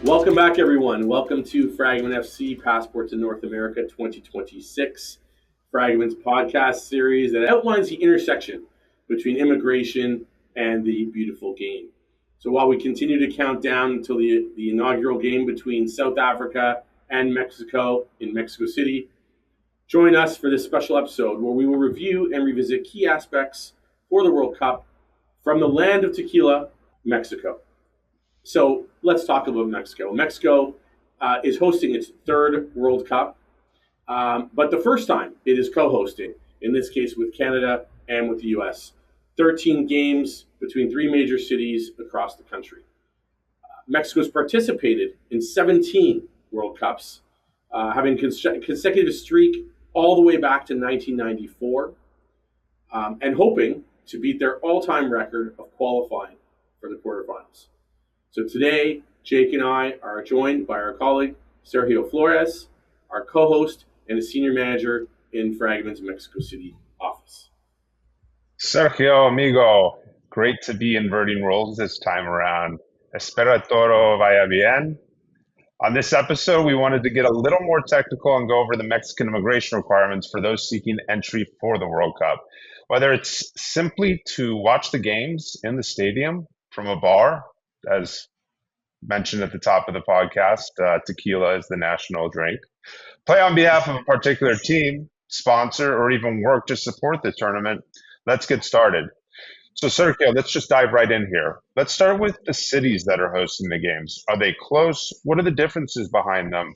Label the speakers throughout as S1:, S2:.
S1: Welcome back, everyone. Welcome to Fragomen FC Passport to North America 2026, Fragomen's podcast series that outlines the intersection between immigration and the beautiful game. So while we continue to count down until the inaugural game between South Africa and Mexico in Mexico City, join us for this special episode where we will review and revisit key aspects for the World Cup from the land of tequila, Mexico. So let's talk about Mexico. Mexico is hosting its third World Cup, but the first time it is co-hosting, in this case with Canada and with the US. 13 games between three major cities across the country. Mexico's participated in 17 World Cups, having consecutive streak all the way back to 1994, and hoping to beat their all-time record of qualifying for the quarterfinals. So today, Jake and I are joined by our colleague, Sergio Flores, our co-host and a senior manager in Fragomen's Mexico City office.
S2: Sergio, amigo, great to be inverting roles this time around. Espero todo vaya bien. On this episode, we wanted to get a little more technical and go over the Mexican immigration requirements for those seeking entry for the World Cup. Whether it's simply to watch the games in the stadium from a bar, as mentioned at the top of the podcast, tequila is the national drink, play on behalf of a particular team, sponsor, or even work to support the tournament, let's get started. So, Sergio, let's just dive right in here. Let's start with the cities that are hosting the games. Are they close? What are the differences behind them?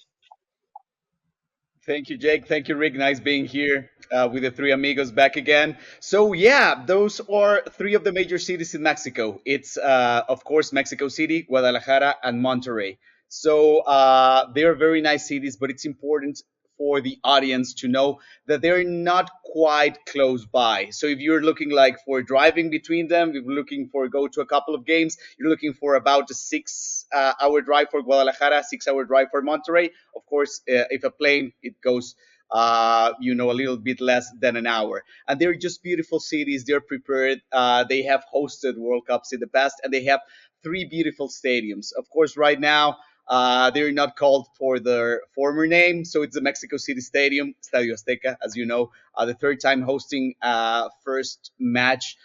S3: Thank you, Jake. Thank you, Rick. Nice being here with the three amigos back again. So, yeah, those are three of the major cities in Mexico. It's, of course, Mexico City, Guadalajara, and Monterrey. So, they are very nice cities, but it's important for the audience to know that they're not quite close by. So if you're looking like for driving between them, if you're looking for go to a couple of games, you're looking for about a 6-hour drive for Guadalajara, 6-hour drive for Monterrey. Of course, if a plane, it goes a little bit less than an hour. And they're just beautiful cities. They're prepared. They have hosted World Cups in the past, and they have three beautiful stadiums. Of course, right now, they're not called for their former name, so it's the Mexico City Stadium, Estadio Azteca, as you know, the third time hosting first match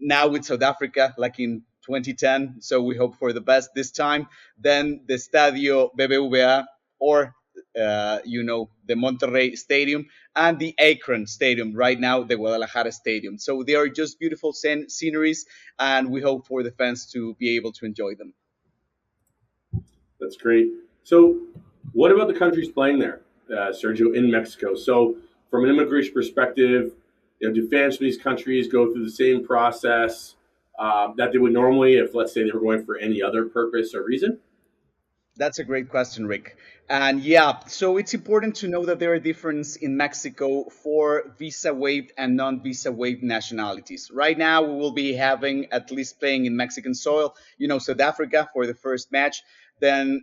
S3: now with South Africa, like in 2010. So we hope for the best this time. Then the Estadio BBVA, or the Monterrey Stadium, and the Akron Stadium, right now the Guadalajara Stadium. So they are just beautiful sceneries, and we hope for the fans to be able to enjoy them.
S1: That's great. So what about the countries playing there, Sergio, in Mexico? So from an immigration perspective, do fans from these countries go through the same process that they would normally if, let's say, they were going for any other purpose or reason?
S3: That's a great question, Rick. And yeah, so it's important to know that there are differences in Mexico for visa-waived and non-visa-waived nationalities. Right now, we will be having, at least playing in Mexican soil, South Africa for the first match, then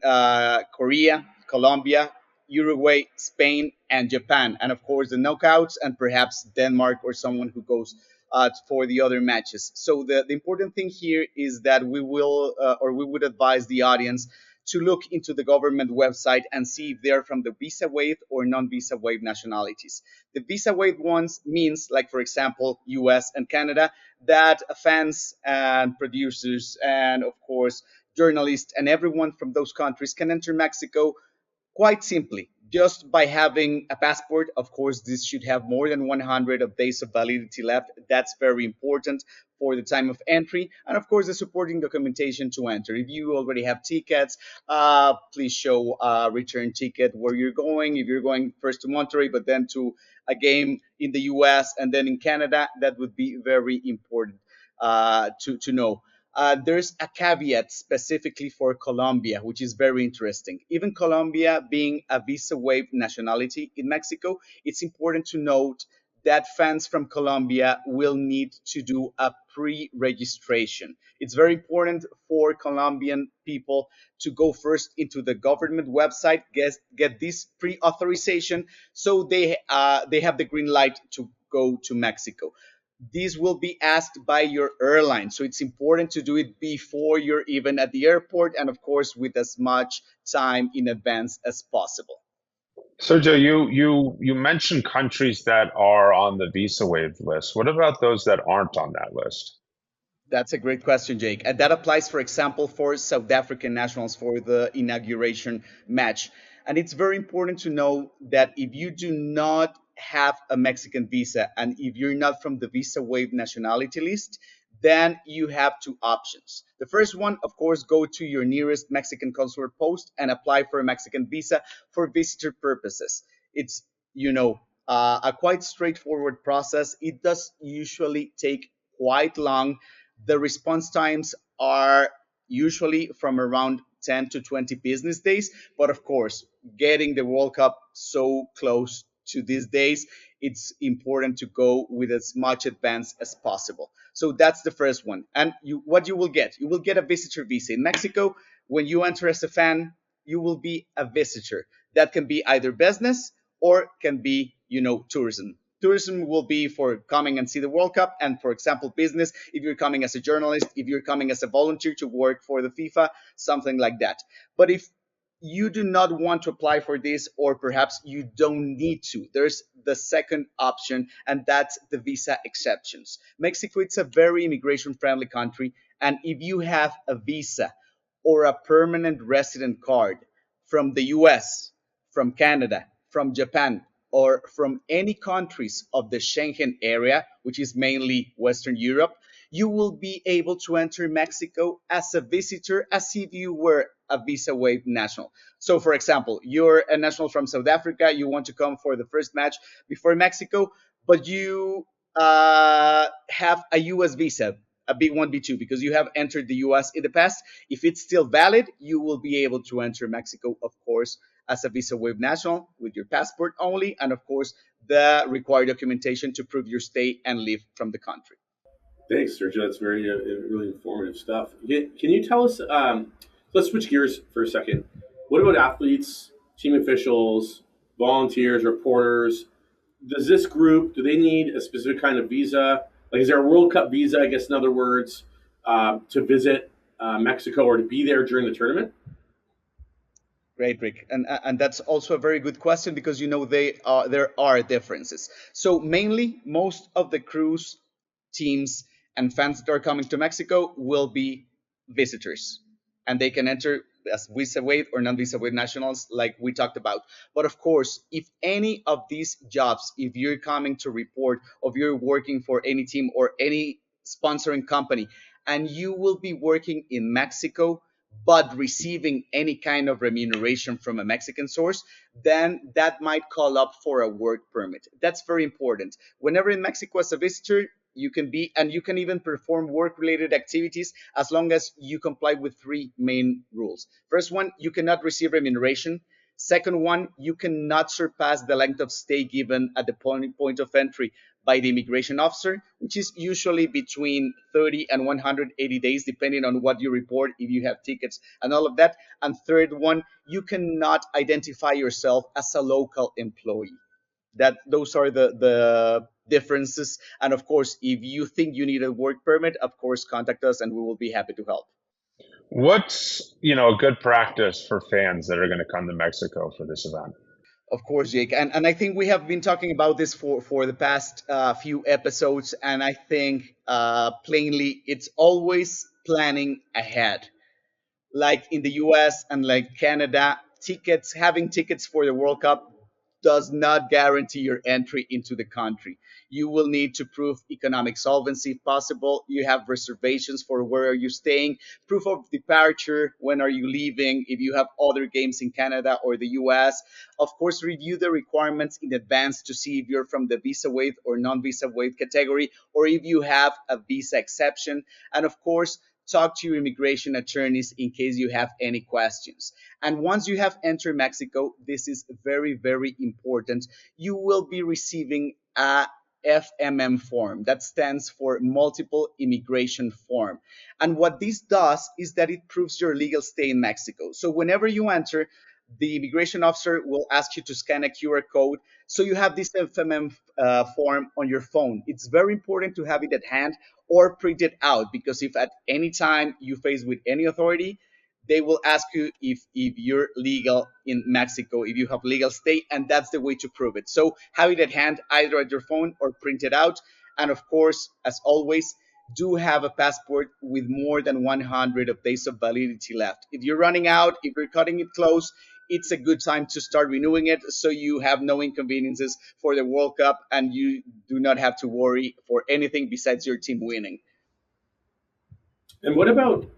S3: Korea, Colombia, Uruguay, Spain, and Japan. And of course, the knockouts, and perhaps Denmark or someone who goes for the other matches. So the important thing here is that we would advise the audience to look into the government website and see if they're from the visa-waived or non-visa-waived nationalities. The visa-waived ones means, like, for example, US and Canada, that fans and producers and, of course, journalists and everyone from those countries can enter Mexico quite simply, just by having a passport. Of course, this should have more than 100 of days of validity left. That's very important for the time of entry. And of course, the supporting documentation to enter. If you already have tickets, please show a return ticket where you're going. If you're going first to Monterrey, but then to a game in the US and then in Canada, that would be very important to know. There's a caveat specifically for Colombia, which is very interesting. Even Colombia being a visa-waived nationality in Mexico, it's important to note that fans from Colombia will need to do a pre-registration. It's very important for Colombian people to go first into the government website, get this pre-authorization, so they have the green light to go to Mexico. This will be asked by your airline. So it's important to do it before you're even at the airport, and of course, with as much time in advance as possible.
S2: Sergio, you mentioned countries that are on the visa waived list. What about those that aren't on that list?
S3: That's a great question, Jake. And that applies, for example, for South African nationals for the inauguration match. And it's very important to know that if you do not have a Mexican visa and if you're not from the visa waived nationality list, then you have two options. The first one, of course, go to your nearest Mexican consular post and apply for a Mexican visa for visitor purposes. It's, a quite straightforward process. It does usually take quite long. The response times are usually from around 10 to 20 business days. But of course, getting the World Cup so close to these days, it's important to go with as much advance as possible. So that's the first one. And what you will get a visitor visa in Mexico. When you enter as a fan, you will be a visitor. That can be either business or can be, tourism. Tourism will be for coming and see the World Cup, and for example, business, if you're coming as a journalist, if you're coming as a volunteer to work for the FIFA, something like that. But if you do not want to apply for this, or perhaps you don't need to, there's the second option, and that's the visa exceptions. Mexico, it's a very immigration friendly country, and if you have a visa or a permanent resident card from the US, from Canada, from Japan, or from any countries of the Schengen area, which is mainly Western Europe, you will be able to enter Mexico as a visitor as if you were a visa waived national. So, for example, you're a national from South Africa, you want to come for the first match before Mexico, but you have a US visa, a B1, B2, because you have entered the US in the past. If it's still valid, you will be able to enter Mexico, of course, as a visa waived national with your passport only, and of course, the required documentation to prove your stay and live from the country.
S1: Thanks, Sergio. That's very really informative stuff. Can you tell us? Let's switch gears for a second. What about athletes, team officials, volunteers, reporters? Does this group do they need a specific kind of visa? Like, is there a World Cup visa? I guess in other words, to visit Mexico or to be there during the tournament?
S3: Great, Rick, and that's also a very good question because there are differences. So mainly, most of the cruise teams and fans that are coming to Mexico will be visitors, and they can enter as visa waived or non-visa waived nationals, like we talked about. But of course, if any of these jobs, if you're coming to report, or if you're working for any team or any sponsoring company, and you will be working in Mexico but receiving any kind of remuneration from a Mexican source, then that might call up for a work permit. That's very important. Whenever in Mexico as a visitor, you can be, and you can even perform work related activities as long as you comply with three main rules. First one, you cannot receive remuneration. Second one, you cannot surpass the length of stay given at the point of entry by the immigration officer, which is usually between 30 and 180 days, depending on what you report, if you have tickets and all of that. And third one, you cannot identify yourself as a local employee. That those are the differences. And of course, if you think you need a work permit, of course, contact us and we will be happy to help.
S2: What's, a good practice for fans that are going to come to Mexico for this event?
S3: Of course, Jake, and I think we have been talking about this for the past few episodes, and I think plainly it's always planning ahead. Like in the US and like Canada, having tickets for the World Cup does not guarantee your entry into the country. You will need to prove economic solvency if possible. You have reservations for where are you staying, proof of departure, when are you leaving, if you have other games in Canada or the US. Of course, review the requirements in advance to see if you're from the visa waived or non-visa waived category, or if you have a visa exception. And of course, talk to your immigration attorneys in case you have any questions. And once you have entered Mexico, this is very, very important. You will be receiving a FMM form. That stands for multiple immigration form. And what this does is that it proves your legal stay in Mexico. So whenever you enter, the immigration officer will ask you to scan a QR code. So you have this FMM form on your phone. It's very important to have it at hand or print it out, because if at any time you face with any authority, they will ask you if you're legal in Mexico, if you have legal stay, and that's the way to prove it. So have it at hand, either at your phone or print it out. And of course, as always, do have a passport with more than 100 of days of validity left. If you're running out, if you're cutting it close, it's a good time to start renewing it, so you have no inconveniences for the World Cup and you do not have to worry for anything besides your team winning.
S1: And what about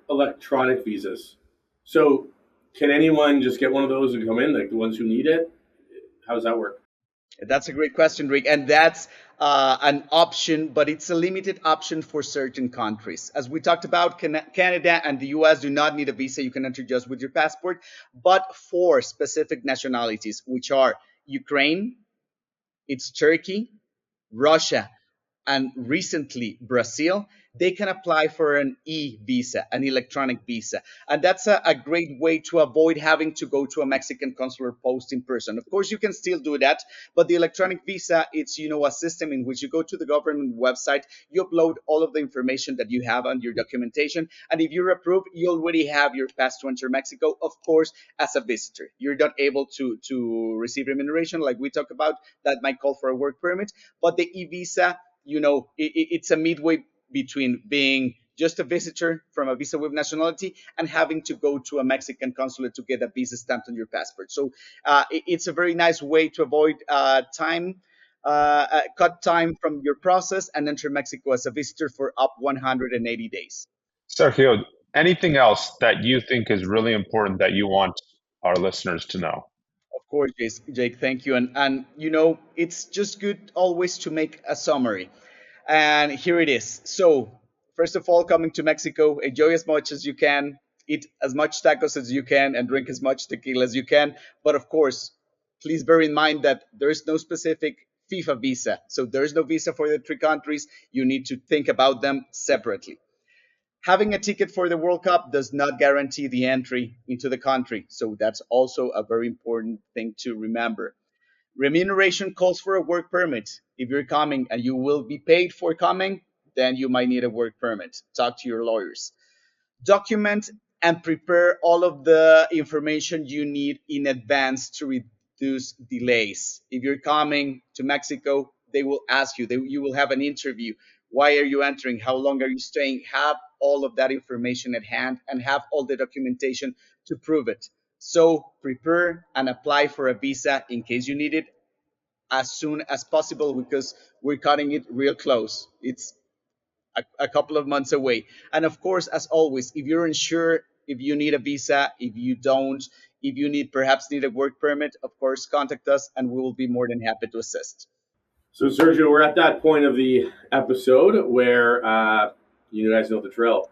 S1: electronic visas? So can anyone just get one of those and come in, like the ones who need it? How does that work?
S3: That's a great question, Rick. And that's an option, but it's a limited option for certain countries. As we talked about, Canada and the US do not need a visa. You can enter just with your passport. But for specific nationalities, which are Ukraine, it's Turkey, Russia, and recently Brazil, they can apply for an e-visa, an electronic visa. And that's a great way to avoid having to go to a Mexican consular post in person. Of course, you can still do that, but the electronic visa, it's, a system in which you go to the government website, you upload all of the information that you have on your documentation, and if you're approved, you already have your pass to enter Mexico, of course, as a visitor. You're not able to receive remuneration like we talked about, that might call for a work permit, but the e-visa, it's a midway between being just a visitor from a visa with nationality and having to go to a Mexican consulate to get a visa stamped on your passport. So it's a very nice way to avoid cut time from your process and enter Mexico as a visitor for up 180 days.
S2: Sergio, anything else that you think is really important that you want our listeners to know?
S3: Of course, Jake, thank you. And it's just good always to make a summary. And here it is. So, first of all, coming to Mexico, enjoy as much as you can, eat as much tacos as you can, and drink as much tequila as you can. But of course, please bear in mind that there is no specific FIFA visa. So, there's no visa for the three countries. You need to think about them separately. Having a ticket for the World Cup does not guarantee the entry into the country. So, that's also a very important thing to remember. Remuneration calls for a work permit. If you're coming and you will be paid for coming, then you might need a work permit. Talk to your lawyers. Document and prepare all of the information you need in advance to reduce delays. If you're coming to Mexico, they will ask you, you will have an interview. Why are you entering? How long are you staying? Have all of that information at hand and have all the documentation to prove it. So prepare and apply for a visa in case you need it as soon as possible, because we're cutting it real close. It's a couple of months away. And of course, as always, if you're unsure if you need a visa, if you don't, if you perhaps need a work permit, of course, contact us and we will be more than happy to assist.
S1: So, Sergio, we're at that point of the episode where you guys know the drill.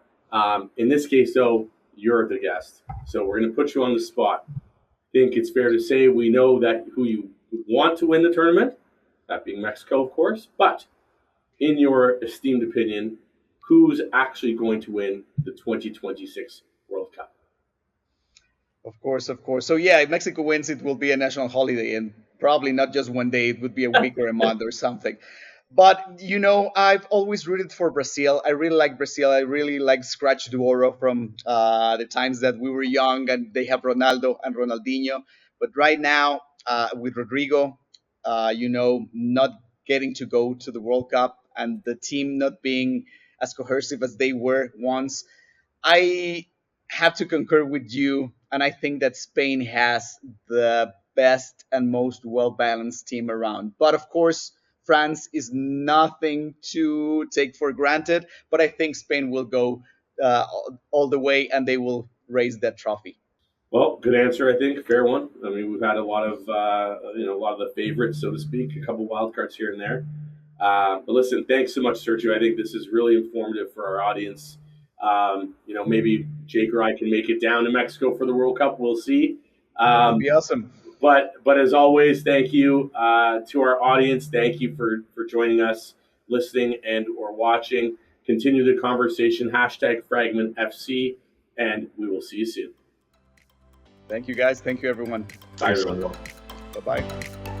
S1: In this case, though, you're the guest. So we're going to put you on the spot. I think it's fair to say we know that who you want to win the tournament, that being Mexico, of course. But in your esteemed opinion, who's actually going to win the 2026 World Cup?
S3: Of course, of course. So yeah, if Mexico wins, it will be a national holiday, and probably not just one day. It would be a week or a month or something. But I've always rooted for Brazil. I really like Brazil. I really like Scratch Duoro from the times that we were young, and they have Ronaldo and Ronaldinho. But right now, with Rodrigo, not getting to go to the World Cup and the team not being as cohesive as they were once, I have to concur with you, and I think that Spain has the best and most well balanced team around. But of course, France is nothing to take for granted. But I think Spain will go all the way, and they will raise that trophy.
S1: Well, good answer, I think. Fair one. I mean, we've had a lot of a lot of the favorites, so to speak, a couple wild cards here and there. But listen, thanks so much, Sergio. I think this is really informative for our audience. Maybe Jake or I can make it down to Mexico for the World Cup. We'll see.
S3: That would be awesome.
S1: But as always, thank you to our audience. Thank you for joining us, listening and or watching. Continue the conversation. #FragmentFC, and we will see you soon.
S3: Thank you, guys. Thank you, everyone.
S1: Bye, everyone.
S3: Bye-bye.